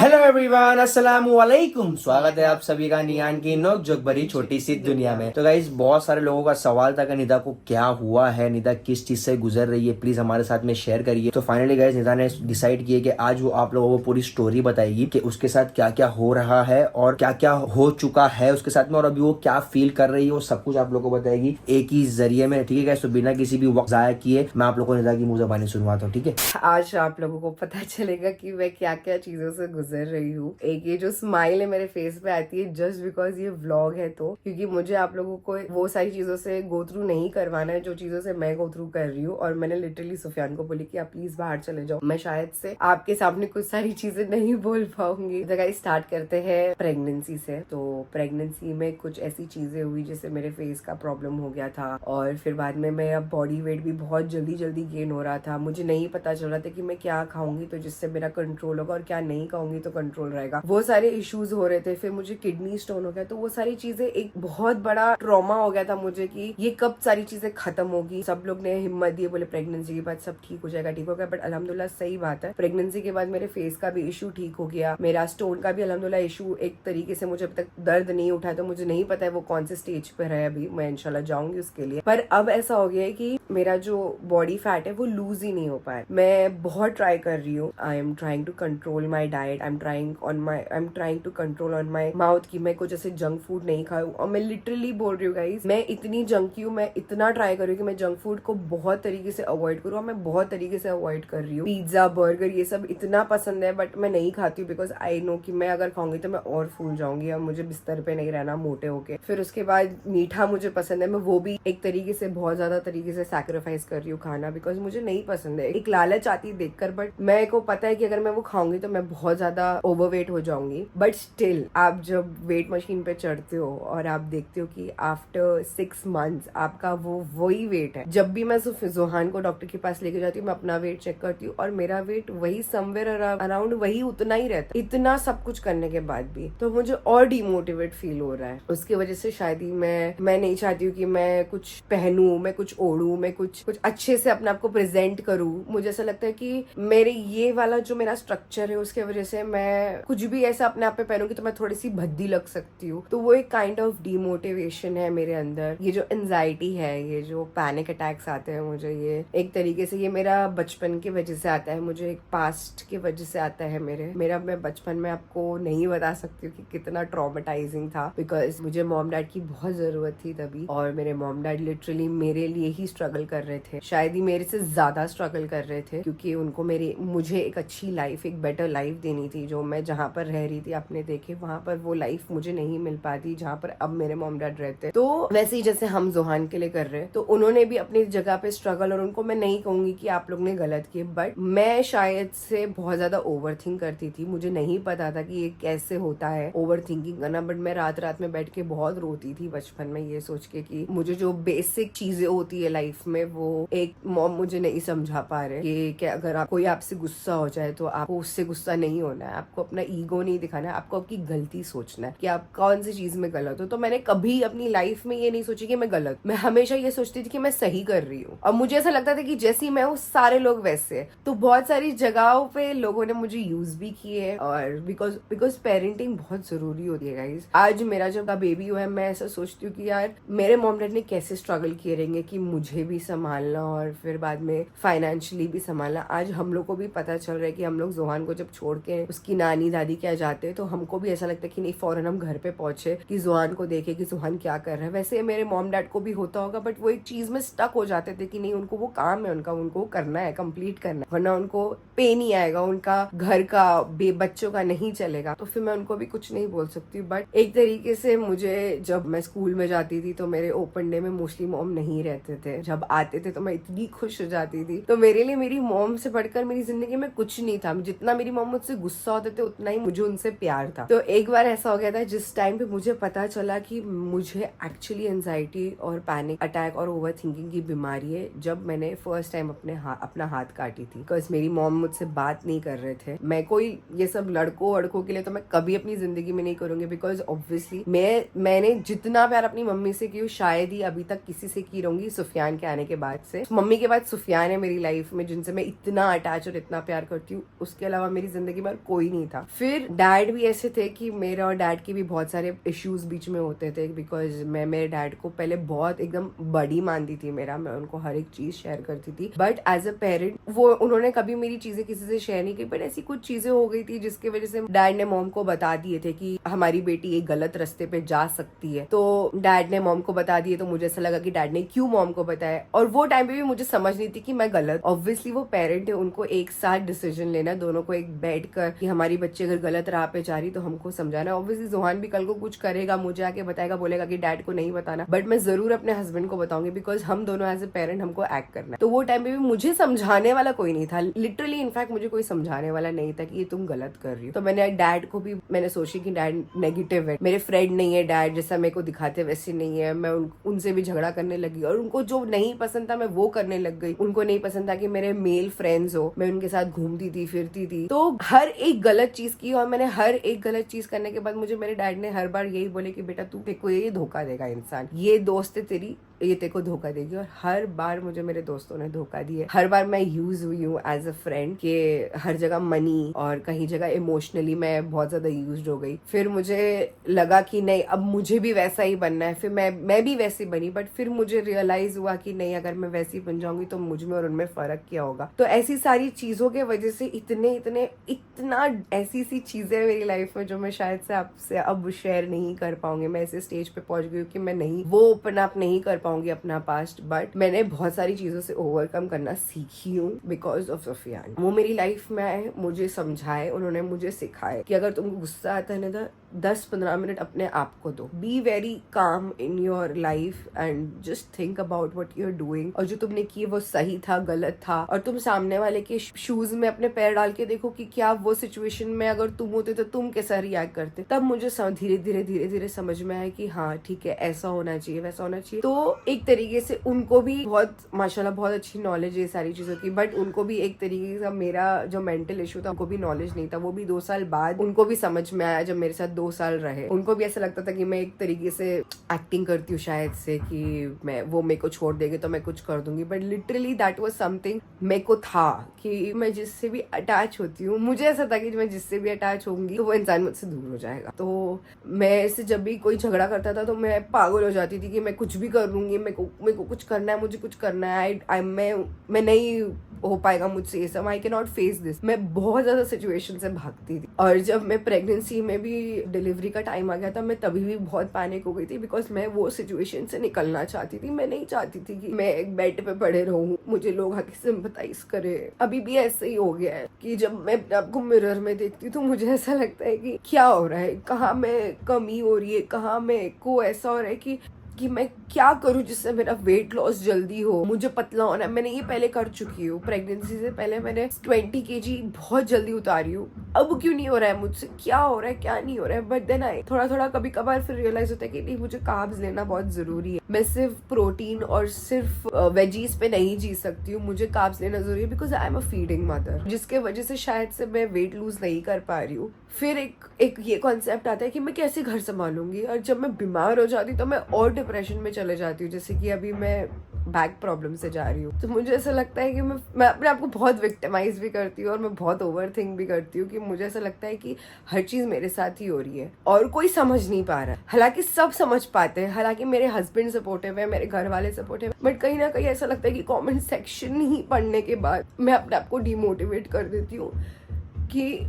Hello everyone, अस्सलाम वालेकुम। स्वागत है आप सभी का नियान की नोक जोक भरी छोटी सी दुनिया में। तो गाइस, बहुत सारे लोगों का सवाल था कि निदा को क्या हुआ है, निदा किस चीज से गुजर रही है, प्लीज हमारे साथ में शेयर करिए। तो फाइनली गाइस, निदा ने डिसाइड किया कि आज वो आप लोगों को पूरी स्टोरी बताएगी कि उसके साथ क्या क्या हो रहा है और क्या क्या हो चुका है उसके साथ में, और अभी वो क्या फील कर रही है, वो सब कुछ आप लोगों को बताएगी एक ही जरिए में। ठीक है गाइस, तो बिना किसी भी वक्त जाया किए मैं आप लोगों को निदा की मुंह जबानी सुनवाता हूँ। ठीक है, आज आप लोगों को पता चलेगा कि मैं क्या क्या चीजों से गुजर रही हूँ। एक ये जो स्माइल है मेरे फेस पे आती है जस्ट बिकॉज ये व्लॉग है, तो क्योंकि मुझे आप लोगों को वो सारी चीजों से गो थ्रू नहीं करवाना है जो चीजों से मैं गो थ्रू कर रही हूँ। और मैंने लिटरली सुफियान को बोली कि आप प्लीज बाहर चले जाओ, मैं शायद से आपके सामने कुछ सारी चीजें नहीं बोल पाऊंगी। जगह स्टार्ट करते हैं प्रेगनेंसी से। तो प्रेगनेंसी में कुछ ऐसी चीजें हुई जैसे मेरे फेस का प्रॉब्लम हो गया था, और फिर बाद में मेरा बॉडी वेट भी बहुत जल्दी जल्दी गेन हो रहा था। मुझे नहीं पता चल रहा था कि मैं क्या खाऊंगी तो जिससे मेरा कंट्रोल होगा और क्या नहीं खाऊंगी तो कंट्रोल रहेगा। वो सारे इश्यूज हो रहे थे। फिर मुझे किडनी स्टोन हो गया, तो वो सारी चीजें एक बहुत बड़ा ट्रॉमा हो गया था मुझे कि ये कब सारी चीजें खत्म होगी। सब लोग ने हिम्मत दी, बोले प्रेगनेंसी के बाद सब ठीक हो जाएगा, ठीक हो गया। बट अल्हम्दुलिल्लाह सही बात है, प्रेगनेंसी के बाद मेरे फेस का भी इशू ठीक हो गया, मेरा स्टोन का भी अल्हम्दुलिल्लाह इशू एक तरीके से, मुझे अब तक दर्द नहीं उठा है। तो मुझे नहीं पता है वो कौन से स्टेज पर है, अभी मैं इंशाल्लाह जाऊंगी उसके लिए। पर अब ऐसा हो गया है कि मेरा जो बॉडी फैट है वो लूज ही नहीं हो पाया। मैं बहुत ट्राई कर रही हूँ। I am trying to control my diet, I am trying to control on my mouth की मैं कुछ ऐसे जंक फूड नहीं खाऊं। और मैं लिटरली बोल रही हूँ गाइस, मैं इतनी जंकी हूँ, मैं इतना ट्राई कर रही हूँ कि मैं जंक फूड को बहुत तरीके से अवॉइड करूँ। और मैं बहुत तरीके से अवॉइड कर रही हूँ। पिज्जा, बर्गर, ये सब इतना पसंद है बट मैं नहीं खाती हूँ बिकॉज आई नो कि मैं अगर खाऊंगी तो मैं और फूल जाऊंगी और मुझे बिस्तर पे नहीं रहना मोटे होके। फिर उसके बाद मीठा मुझे पसंद है, मैं वो भी एक तरीके से बहुत ज्यादा तरीके से सैक्रिफाइस कर रही हूँ खाना, बिकॉज मुझे नहीं पसंद है। एक लालच आती है देखकर, बट मेरे को पता है कि अगर मैं वो खाऊंगी तो मैं बहुत ज्यादा ओवरवेट हो जाऊंगी। बट स्टिल आप जब वेट मशीन पे चढ़ते हो और आप देखते हो कि आफ्टर 6 मंथ्स आपका वो वही वेट है। जब भी मैं जोहान को डॉक्टर के पास लेके जाती हूँ, मैं अपना वेट चेक करती हूँ और मेरा वेट वही समवेयर अराउंड वही उतना ही रहता है, इतना सब कुछ करने के बाद भी। तो मुझे और डिमोटिवेट फील हो रहा है। उसकी वजह से शायद ही मैं नहीं चाहती हूँ कि मैं कुछ पहनूं, मैं कुछ ओढ़ूं, मैं कुछ अच्छे से अपने आप को प्रेजेंट करूं। मुझे ऐसा लगता है कि मेरे ये वाला जो मेरा स्ट्रक्चर है उसके वजह से मैं कुछ भी ऐसा अपने आप पे पहनूंगी तो मैं थोड़ी सी भद्दी लग सकती हूँ। तो वो एक काइंड ऑफ डिमोटिवेशन है मेरे अंदर। ये जो एंजाइटी है, ये जो पैनिक अटैक्स आते हैं मुझे, ये एक तरीके से ये मेरा बचपन की वजह से आता है, मुझे एक पास्ट की वजह से आता है। मेरा मैं बचपन में आपको नहीं बता सकती हूँ कि कितना ट्रॉमेटाइजिंग था, बिकॉज मुझे मॉम डैड की बहुत जरूरत थी तभी। और मेरे मॉम डैड लिटरली मेरे लिए ही स्ट्रगल कर रहे थे, शायद ही मेरे से ज्यादा स्ट्रगल कर रहे थे, क्योंकि उनको मुझे एक अच्छी लाइफ, एक बेटर लाइफ देनी थी। जो मैं जहाँ पर रह रही थी, आपने देखे वहां पर वो लाइफ मुझे नहीं मिल पाती जहाँ पर अब मेरे मॉम डैड रहते। तो वैसे ही जैसे हम जोहान के लिए कर रहे हैं, तो उन्होंने भी अपनी जगह पे स्ट्रगल, और उनको मैं नहीं कहूंगी कि आप लोग ने गलत किए, बट मैं शायद से बहुत ज्यादा ओवर थिंक करती थी। मुझे नहीं पता था कि ये कैसे होता है ओवर थिंकिंग करना, बट मैं रात रात में बैठ के बहुत रोती थी बचपन में, ये सोच के कि मुझे जो बेसिक चीजें होती है लाइफ में वो एक मॉम मुझे नहीं समझा पा रहे कि अगर कोई आपसे गुस्सा हो जाए तो आपको उससे गुस्सा नहीं होना है, आपको अपना ईगो नहीं दिखाना है, आपको आपकी गलती सोचना है कि आप कौन सी चीज में गलत हो। तो मैंने कभी अपनी लाइफ में ये नहीं सोची कि मैं गलत, मैं हमेशा ये सोचती थी कि मैं सही कर रही हूँ। और मुझे ऐसा लगता था कि जैसी मैं हूँ सारे लोग वैसे है। तो बहुत सारी जगहों पे लोगों ने मुझे यूज भी किए, और बिकॉज पेरेंटिंग बहुत जरूरी होती है गाइज। आज मेरा जब का बेबी हुआ है, मैं ऐसा सोचती हूँ कि यार मेरे मॉम डैड ने कैसे स्ट्रगल किए रहेंगे कि मुझे भी संभालना और फिर बाद में फाइनेंशियली भी संभालना। आज हम लोग को भी पता चल रहा है कि हम लोग जोहान को जब छोड़ के उसकी नानी दादी क्या जाते हैं, तो हमको भी ऐसा लगता है कि नहीं फौरन हम घर पे पहुंचे कि जोहान को देखे कि जोहान क्या कर रहा है। वैसे मेरे मॉम डैड को भी होता होगा, बट वो एक चीज में स्टक हो जाते थे कि नहीं उनको वो काम है, उनको करना है, कंप्लीट करना है, वरना उनको पे नहीं आएगा, उनका घर का बच्चों का नहीं चलेगा। तो फिर मैं उनको भी कुछ नहीं बोल सकती। बट एक तरीके से मुझे, जब मैं स्कूल में जाती थी तो मेरे ओपन डे में मोस्टली मॉम नहीं रहते थे। जब आते थे तो मैं इतनी खुश हो जाती थी। तो मेरे लिए मेरी मॉम से बढ़कर मेरी जिंदगी में कुछ नहीं था। जितना मेरी मॉम मुझसे गुस्सा होते थे उतना ही मुझे उनसे प्यार था। तो एक बार ऐसा हो गया था जिस टाइम पे मुझे पता चला कि मुझे एक्चुअली एंजाइटी और पैनिक अटैक और ओवर थिंकिंग की बीमारी है, जब मैंने फर्स्ट टाइम अपना हाथ काटी थी। बिकॉज मेरी मॉम मुझसे बात नहीं कर रहे थे। मैं कोई ये सब लड़कों के लिए तो मैं कभी अपनी जिंदगी में नहीं करूंगी, बिकॉज ऑब्वियसली मैंने जितना प्यार अपनी मम्मी से की शायद ही अभी तक किसी से की रहूंगी सुफियान के आने के बाद से। मम्मी के बाद सुफियान है मेरी लाइफ में जिनसे मैं इतना अटैच और इतना प्यार करती हूँ। उसके अलावा मेरी जिंदगी में कोई नहीं था। फिर डैड भी ऐसे थे कि मेरे और डैड के भी बहुत सारे इश्यूज बीच में होते थे, बिकॉज मैं मेरे डैड को पहले बहुत एकदम बड़ी मानती थी मैं उनको हर एक चीज शेयर करती थी, बट एज अ पेरेंट वो उन्होंने कभी मेरी चीजें किसी से शेयर नहीं की। बट ऐसी कुछ चीजें हो गई थी जिसकी वजह से डैड ने मॉम को बता दिए थे कि हमारी बेटी एक गलत रास्ते पे जा सकती है। तो डैड ने मॉम को बता दिए, तो मुझे ऐसा लगा कि डैड ने क्यों मॉम को बताया, और वो टाइम पे भी मुझे समझ नहीं थी कि मैं गलत। ऑब्वियसली वो पेरेंट है, उनको एक साथ डिसीजन लेना, दोनों को एक बैठ कर कि हमारी बच्ची अगर गलत राह पे जा रही तो हमको समझाना। ऑब्वियसली जोहान भी कल को कुछ करेगा, मुझे आके बताएगा, बोलेगा कि डैड को नहीं बताना, बट मैं जरूर अपने हस्बैंड को बताऊंगी, बिकॉज हम दोनों एज ए पेरेंट हमको एक्ट करना है। तो वो टाइम पे भी मुझे समझाने वाला कोई नहीं था, लिटरली इनफैक्ट मुझे कोई समझाने वाला नहीं था कि ये तुम गलत कर रही हो। तो मैंने डैड को भी मैंने सोची कि डैड नेगेटिव है, मेरे फ्रेंड नहीं है डैड, जैसा मेरे को दिखाते वैसे नहीं है। मैं उनसे भी झगड़ा करने लगी, और उनको जो नहीं पसंद था मैं वो करने लग गई। उनको नहीं पसंद था कि मेरे मेल फ्रेंड्स हो, मैं उनके साथ घूमती थी फिरती थी, तो हर एक गलत चीज की। और मैंने हर एक गलत चीज करने के बाद मुझे मेरे डैड ने हर बार यही बोले कि बेटा तू तेरे को ये धोखा देगा इंसान, ये दोस्त है तेरी, ये तेरे को धोखा देगी। और हर बार मुझे मेरे दोस्तों ने धोखा दिया। हर बार मैं यूज हुई हूँ एज अ फ्रेंड, के हर जगह मनी और कहीं जगह इमोशनली मैं बहुत ज्यादा यूज हो गई। फिर मुझे लगा कि नहीं, अब मुझे भी वैसा ही बनना है। फिर मैं भी वैसी बनी, बट फिर मुझे रियलाइज हुआ कि नहीं, अगर मैं वैसी बन जाऊंगी तो मुझ में और उनमें फर्क क्या होगा। तो ऐसी सारी चीजों के वजह से इतना ऐसी सी चीजें मेरी लाइफ में जो मैं शायद से आपसे अब शेयर नहीं कर पाऊंगी। मैं ऐसे स्टेज पे पहुंच गई हूँ कि मैं नहीं वो ओपन अप नहीं कर पाऊंगी अपना पास्ट, बट मैंने बहुत सारी चीजों से ओवरकम करना सीखी हूँ बिकॉज ऑफ सुफियान। वो मेरी लाइफ में आए, मुझे समझाए, उन्होंने मुझे सिखाए कि अगर तुमको गुस्सा आता है ना तो 10-15 मिनट अपने आप को दो, be very calm in your life and just think about what you are doing, और जो तुमने किया वो सही था गलत था, और तुम सामने वाले के शूज में अपने पैर डाल के देखो कि क्या वो सिचुएशन में अगर तुम होते तो तुम कैसा रिएक्ट करते। तब मुझे धीरे धीरे समझ में आया कि हाँ ठीक है, ऐसा होना चाहिए वैसा होना चाहिए। तो एक तरीके से उनको भी बहुत माशाल्लाह बहुत अच्छी नॉलेज है सारी चीजों की, बट उनको भी एक तरीके का मेरा जो मेंटल इशू था उनको भी नॉलेज नहीं था। वो भी 2 साल बाद उनको भी समझ में आया, जब मेरे साथ 2 साल रहे। उनको भी ऐसा लगता था कि मैं एक तरीके से एक्टिंग करती हूँ शायद से, कि मैं वो मेरे को छोड़ देंगे तो मैं कुछ कर दूंगी, but literally that was something मेरे को था कि मैं जिससे भी अटैच होती हूँ, मुझे ऐसा था कि मैं जिससे भी अटैच होंगी तो वो इंसान मुझसे दूर हो जाएगा। तो मैं ऐसे जब भी कोई झगड़ा करता था तो मैं पागल हो जाती थी कि मैं कुछ भी कर लूंगी, मेरे को कुछ करना है, मुझे कुछ करना है, मैं नहीं हो पाएगा मुझसे ये सब, आई कैन नॉट फेस दिस। मैं बहुत ज्यादा सिचुएशन से भागती थी। और जब मैं प्रेगनेंसी में भी डिलीवरी का टाइम आ गया था, मैं तभी भी बहुत पैनिक हो गई थी, बिकॉज मैं वो सिचुएशन से निकलना चाहती थी। मैं नहीं चाहती थी कि मैं एक बेड पे पड़े रहूं, मुझे लोग आके सिंपैथाइज करे। अभी भी ऐसे ही हो गया है कि जब मैं अपने आप को मिरर में देखती हूँ तो मुझे ऐसा लगता है कि क्या हो रहा है, कहाँ में कमी हो रही है, कहाँ में को ऐसा हो रहा है कि मैं क्या करूं जिससे मेरा वेट लॉस जल्दी हो, मुझे पतला होना है। मैंने ये पहले कर चुकी हूँ, प्रेगनेंसी से पहले मैंने 20 kg बहुत जल्दी उतारी हूँ। अब क्यों नहीं हो रहा है मुझसे, क्या हो रहा है क्या नहीं हो रहा है। बट देन थोड़ा कभी कभार फिर रियलाइज होता है कि नहीं, मुझे कार्ब्स लेना बहुत जरूरी है। मैं सिर्फ प्रोटीन और सिर्फ वेजीज पे नहीं जी सकती हूँ, मुझे कार्ब्स लेना जरूरी है, because I am a feeding mother, जिसके वजह से शायद से मैं वेट लूज नहीं कर पा रही हूँ। फिर एक ये कॉन्सेप्ट आता है कि मैं कैसे घर संभालूंगी, और जब मैं बीमार हो जाती तो मैं और डिप्रेशन में चले जाती हूँ, जैसे कि अभी मैं बैक प्रॉब्लम से जा रही हूँ। तो मुझे ऐसा लगता है कि मैं अपने आप को बहुत विक्टिमाइज भी करती हूँ और मैं बहुत ओवर थिंक भी करती हूँ, कि मुझे ऐसा लगता है कि हर चीज मेरे साथ ही हो रही है और कोई समझ नहीं पा रहा है। हालांकि सब समझ पाते हैं, हालांकि मेरे हस्बैंड सपोर्टिव है, मेरे घर वाले सपोर्टिव है, बट कहीं ना कहीं ऐसा लगता है कि कॉमेंट सेक्शन ही पढ़ने के बाद मैं अपने आप को डिमोटिवेट कर देती हूँ कि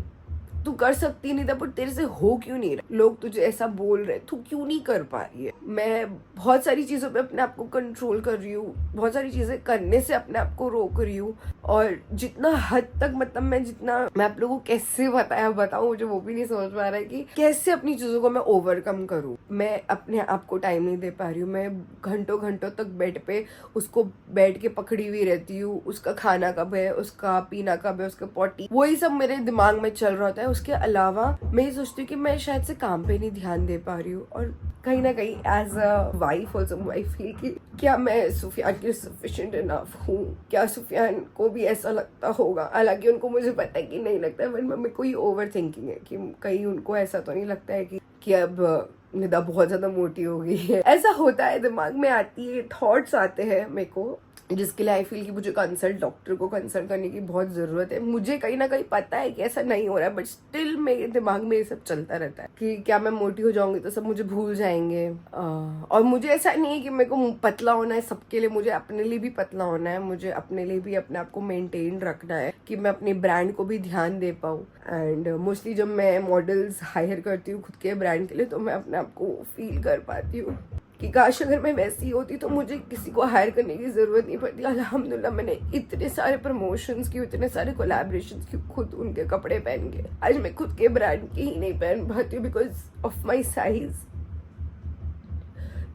तू कर सकती नहीं था, पर तेरे से हो क्यों नहीं रहा, लोग तुझे ऐसा बोल रहे, तू क्यों नहीं कर पा रही है। मैं बहुत सारी चीजों पे अपने आप को कंट्रोल कर रही हूँ, बहुत सारी चीजें करने से अपने आप को रोक रही हूँ, और जितना हद तक मतलब मैं आप लोगों को कैसे बताऊं, मुझे वो भी नहीं समझ पा रहा है कि कैसे अपनी चीजों को मैं ओवरकम करूँ। मैं अपने आप को टाइम नहीं दे पा रही हूँ, मैं घंटों तक बेड पे उसको बैठ के पकड़ी हुई रहती हूँ, उसका खाना कब है, उसका पीना कब है, उसका पॉटी, वही सब मेरे दिमाग में चल रहा होता है। उसके अलावा मैं ये सोचती हूँ कि मैं शायद से काम पे नहीं ध्यान दे पा रही हूँ, और कहीं ना कहीं as a wife also I feel कि क्या मैं सुफियान के लिए सफिशिएंट इनफ हूँ, क्या सुफियान को भी ऐसा लगता होगा। हालांकि उनको मुझे पता है कि नहीं लगता है, बट मेरे को ही ओवर थिंकिंग है कि कहीं उनको ऐसा तो नहीं लगता है कि कि अब निदा बहुत ज्यादा मोटी हो गई है। ऐसा होता है, दिमाग में आती है, थॉट्स आते हैं मेरे को, जिसके लिए आई फील कि मुझे कंसल्ट डॉक्टर को कंसल्ट करने की बहुत जरूरत है। मुझे कहीं ना कहीं पता है कि ऐसा नहीं हो रहा है, बट स्टिल मेरे दिमाग में ये सब चलता रहता है कि क्या मैं मोटी हो जाऊंगी तो सब मुझे भूल जाएंगे। और मुझे ऐसा नहीं है कि मेरे को पतला होना है सबके लिए, मुझे अपने लिए भी पतला होना है, मुझे अपने लिए भी अपने आप को मेंटेन रखना है कि मैं अपने ब्रांड को भी ध्यान दे पाऊँ। एंड मोस्टली जब मैं मॉडल्स हायर करती हूँ खुद के ब्रांड के लिए तो मैं अपने आप को फील कर पाती हूँ कि काश अगर मैं वैसी होती तो मुझे किसी को हायर करने की जरूरत नहीं पड़ती। अल्हम्दुलिल्लाह मैंने इतने सारे प्रमोशंस की, इतने सारे कोलैबोरेशंस की, खुद उनके कपड़े पहन के आज मैं खुद के ब्रांड के ही नहीं पहन पाती हूँ बिकॉज ऑफ माई साइज।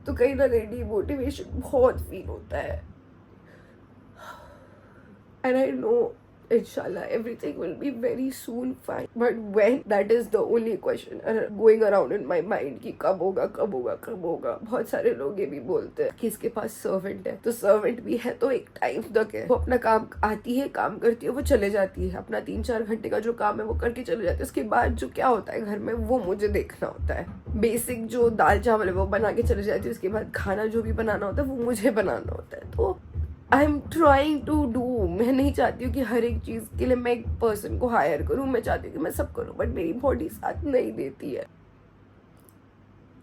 तो कहीं ना कहीं डिमोटिवेशन बहुत फील होता है। And I know inshallah everything will be very soon fine, but when, that is the only question going around in my mind कि कब होगा कब होगा कब होगा। बहुत सारे लोग ये भी बोलते हैं कि इसके पास सर्वेंट है, तो सर्वेंट भी है तो एक टाइम तक है, वो अपना काम आती है, काम करती है, वो चले जाती है, अपना 3-4 घंटे का जो काम है वो करके चले जाती है। उसके बाद जो क्या होता है घर में वो मुझे देखना होता है। बेसिक जो दाल चावल है वो बना के चले जाती है, उसके बाद खाना जो भी बनाना होता है वो मुझे बनाना होता है। तो I am trying to do, मैं नहीं चाहती हूँ कि हर एक चीज़ के लिए मैं एक पर्सन को हायर करूँ, मैं चाहती हूँ कि मैं सब करूँ, बट मेरी बॉडी साथ नहीं देती है।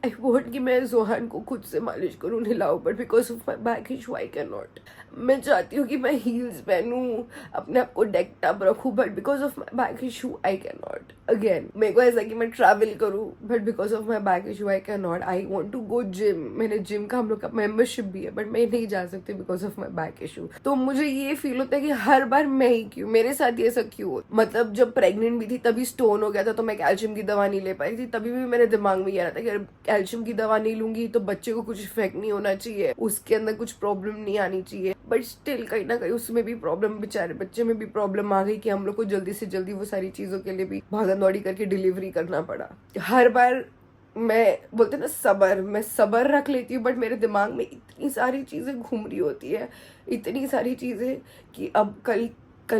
आई वॉन्ट कि मैं जोहान को खुद से मालिश करूँ, नहलाऊं, but because of my back issue I can not. मैं चाहती हूँ कि मैं हील्स पहनूं, अपने आप को डेक्ड अप रखूँ, but because of my back issue I can not. Again मेरे को ऐसा कि मैं ट्रैवल करूँ, but because of my back issue I can not. I want to go gym, मैंने जिम का हम लोग का मेंबरशिप भी है, बट मैं नहीं जा सकती because of my back issue. तो मुझे ये फील होता है कि हर बार मैं ही क्यों, मेरे साथ ये सब क्यों। मतलब जब प्रेग्नेंट भी थी तभी स्टोन हो गया था तो मैं कैल्शियम की दवा नहीं ले पाई थी, तभी भी मेरे दिमाग में ये आ रहा था कि अगर कैल्शियम की दवा नहीं लूंगी तो बच्चे को कुछ इफेक्ट नहीं होना चाहिए, उसके अंदर कुछ प्रॉब्लम नहीं आनी चाहिए। बट स्टिल कहीं ना कहीं उसमें भी प्रॉब्लम, बेचारे बच्चे में भी प्रॉब्लम आ गई कि हम लोग को जल्दी से जल्दी वो सारी चीजों के लिए भी भागम दौड़ी करके डिलीवरी करना पड़ा। हर बार मैं बोलते ना सबर, मैं सबर रख लेती हूँ, बट मेरे दिमाग में इतनी सारी चीजें घूम रही होती है, इतनी सारी चीजें कि अब कल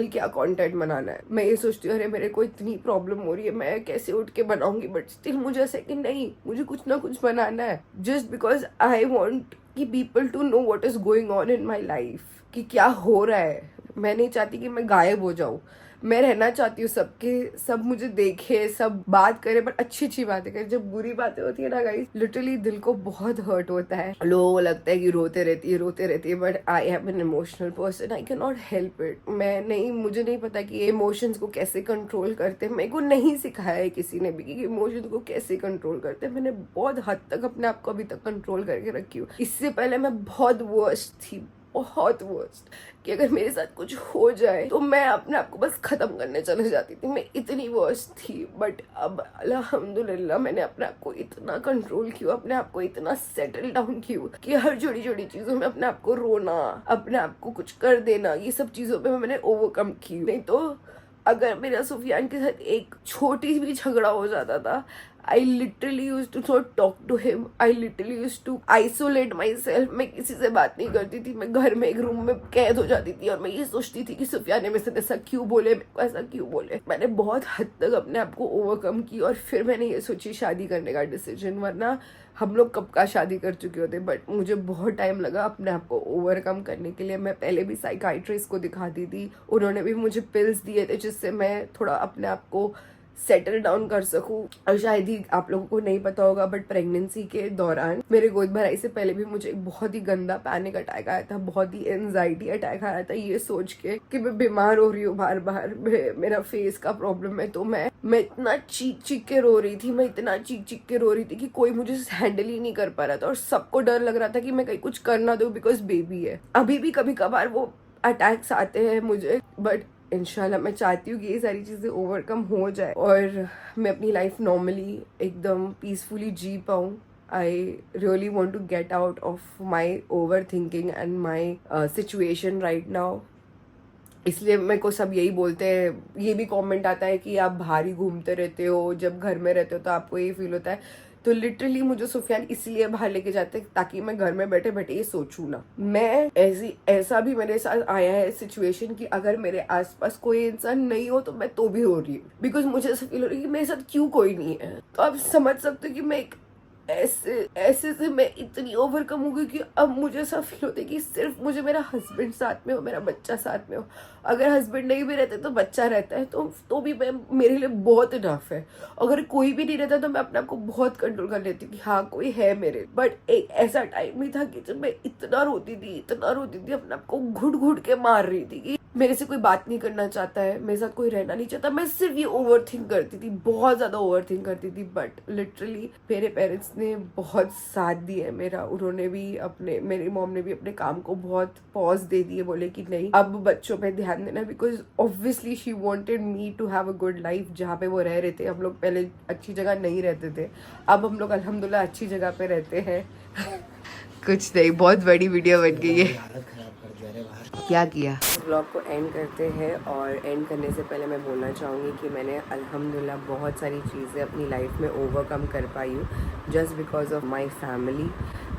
क्या कंटेंट बनाना है। मैं ये सोचती हूँ अरे मेरे को इतनी प्रॉब्लम हो रही है, मैं कैसे उठ के बनाऊंगी, बट स्टिल मुझे ऐसा कि नहीं, मुझे कुछ ना कुछ बनाना है, जस्ट बिकॉज आई वॉन्ट कि people to know what is going on in my life, कि क्या हो रहा है। मैं नहीं चाहती कि मैं गायब हो जाऊं, मैं रहना चाहती हूँ सबके, सब मुझे देखे, सब बात करे, बट अच्छी अच्छी बातें करे। जब बुरी बातें होती है ना गाइस, लिटरली दिल को बहुत हर्ट होता है। लोगों को लगता है कि रोते रहती है, but I am an emotional person, I can not help it. मुझे नहीं पता कि इमोशंस को कैसे कंट्रोल करते हैं, मेरे को नहीं सिखाया है किसी ने भी कि इमोशंस को कैसे कंट्रोल करते हैं। मैंने बहुत हद तक अपने आप को अभी तक कंट्रोल करके रखी हूँ। इससे पहले मैं बहुत वर्स्ट थी, बहुत वर्स्ट, कि अगर मेरे साथ कुछ हो जाए तो मैं अपने आप को बस खत्म करने चले जाती थी, मैं इतनी वर्स्ट थी। बट अब अल्हम्दुलिल्लाह मैंने अपने आप को इतना कंट्रोल किया, अपने आप को इतना सेटल डाउन किया कि हर छोटी छोटी चीजों में अपने आप को रोना, अपने आप को कुछ कर देना, ये सब चीजों पे मैंने ओवरकम की। नहीं तो अगर मेरा सुफियान के साथ एक छोटी भी झगड़ा हो जाता था, I literally used to not talk to him. I literally used to isolate myself. मैं किसी से बात नहीं करती थी, मैं घर में एक रूम में कैद हो जाती थी और मैं ये सोचती थी कि सुफियान ने मेरे साथ ऐसा क्यों बोले, मेरे को ऐसा क्यों बोले। मैंने बहुत हद तक अपने आप को ओवरकम की और फिर मैंने ये सोची शादी करने का डिसीजन, वरना हम लोग कब का शादी कर चुके होते। बट मुझे बहुत टाइम लगा अपने आप को ओवरकम करने के लिए। मैं पहले भी साइकाइट्रिस्ट को दिखाती थी, उन्होंने भी मुझे पिल्स दिए थे जिससे मैं थोड़ा अपने आप को सेटल डाउन कर सकूं। और शायद ही आप लोगों को नहीं पता होगा, बट प्रेगनेंसी के दौरान मेरे गोद भराई से पहले भी मुझे एक बहुत ही गंदा पैनिक अटैक आया था, बहुत ही एंजाइटी अटैक आया था, ये सोच के कि मैं बीमार हो रही हूँ बार बार, मेरा फेस का प्रॉब्लम है। तो मैं इतना चीख के रो रही थी, मैं इतना चीख के रो रही थी कि कोई मुझे हैंडल ही नहीं कर पा रहा था और सबको डर लग रहा था कि मैं कहीं कुछ कर ना दूं बिकॉज बेबी है। अभी भी कभी कभार वो अटैक्स आते हैं मुझे, बट इंशाल्लाह मैं चाहती हूँ कि ये सारी चीज़ें ओवरकम हो जाए और मैं अपनी लाइफ नॉर्मली एकदम पीसफुली जी पाऊँ। I really want to get out of my over thinking and my situation right now. इसलिए मेरे को सब यही बोलते हैं, ये भी कमेंट आता है कि आप बाहर ही घूमते रहते हो, जब घर में रहते हो तो आपको ये फील होता है। तो लिटरली मुझे सुफियान इसलिए बाहर लेके जाते हैं ताकि मैं घर में बैठे बैठे ये सोचूं ना। मैं ऐसा भी मेरे साथ आया है सिचुएशन कि अगर मेरे आसपास कोई इंसान नहीं हो तो मैं तो भी रो रही हूँ, बिकॉज मुझे ऐसा फील हो रही है कि मेरे साथ क्यों कोई नहीं है। तो आप समझ सकते हो कि मैं ऐसे से मैं इतनी ओवरकम हो गई कि अब मुझे ऐसा फील होता है कि सिर्फ मुझे मेरा हस्बैंड साथ में हो, मेरा बच्चा साथ में हो। अगर हस्बैंड नहीं भी रहते तो बच्चा रहता है तो भी मैं मेरे लिए बहुत इनफ है। अगर कोई भी नहीं रहता तो मैं अपने आप को बहुत कंट्रोल कर लेती कि हाँ कोई है मेरे। बट एक ऐसा टाइम भी था कि जब मैं इतना रोती थी अपने आप को घुट घुट के मार रही थी कि मेरे से कोई बात नहीं करना चाहता है, मेरे साथ कोई रहना नहीं चाहता। मैं सिर्फ ये ओवर थिंक करती थी, बहुत ज्यादा ओवर थिंक करती थी। बट लिटरली मेरे पेरेंट्स ने बहुत साथ दिया मेरा। उन्होंने भी मेरी मॉम ने भी अपने काम को बहुत पॉज दे दिए, बोले कि नहीं अब बच्चों पे ध्यान देना, because obviously she wanted me to have a good life. जहाँ पे वो रह रहे थे, हम लोग पहले अच्छी जगह नहीं रहते थे, अब हम लोग अल्हम्दुलिल्लाह अच्छी जगह पे रहते हैं। कुछ नहीं, बहुत बड़ी वीडियो बन गई है। क्या किया। ब्लॉग को एंड करते हैं, और एंड करने से पहले मैं बोलना चाहूँगी कि मैंने अल्हम्दुलिल्लाह बहुत सारी चीज़ें अपनी लाइफ में ओवरकम कर पाई हूँ just because of my family,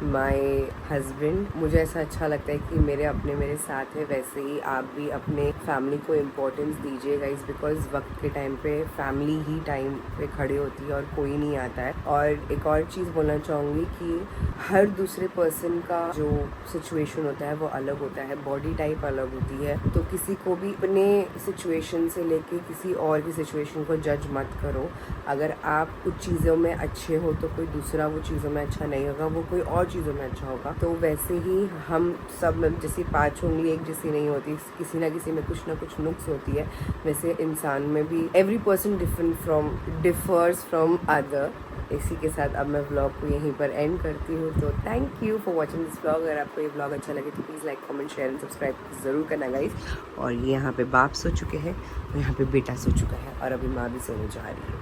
my husband. मुझे ऐसा अच्छा लगता है कि मेरे साथ है, वैसे ही आप भी अपने फैमिली को इम्पोर्टेंस दीजिए गाइस, बिकॉज वक्त के टाइम पे फैमिली ही टाइम पे खड़ी होती है और कोई नहीं आता है। और एक और चीज़ बोलना चाहूँगी कि हर दूसरे पर्सन का जो सिचुएशन होता है वो अलग होता है, बॉडी टाइप अलग होती है। तो किसी को भी अपने सिचुएशन से लेके किसी और की सिचुएशन को जज मत करो। अगर आप कुछ चीज़ों में अच्छे हो तो कोई दूसरा वो चीज़ों में अच्छा नहीं होगा, वो कोई और चीज़ों में अच्छा होगा। तो वैसे ही हम सब जैसी 5 उंगली एक जैसी नहीं होती, किसी ना किसी में कुछ ना कुछ नुक्स होती है, वैसे इंसान में भी every person differs from other. इसी के साथ अब मैं व्लॉग को यहीं पर एंड करती हूँ। तो thank you for watching this vlog. अगर आपको ये व्लॉग अच्छा लगे तो please like comment share and subscribe ज़रूर करना गाइस। और ये यहाँ पे बाप सो चुके हैं और यहाँ पे बेटा सो चुका है और अभी माँ भी सोने जा रही है।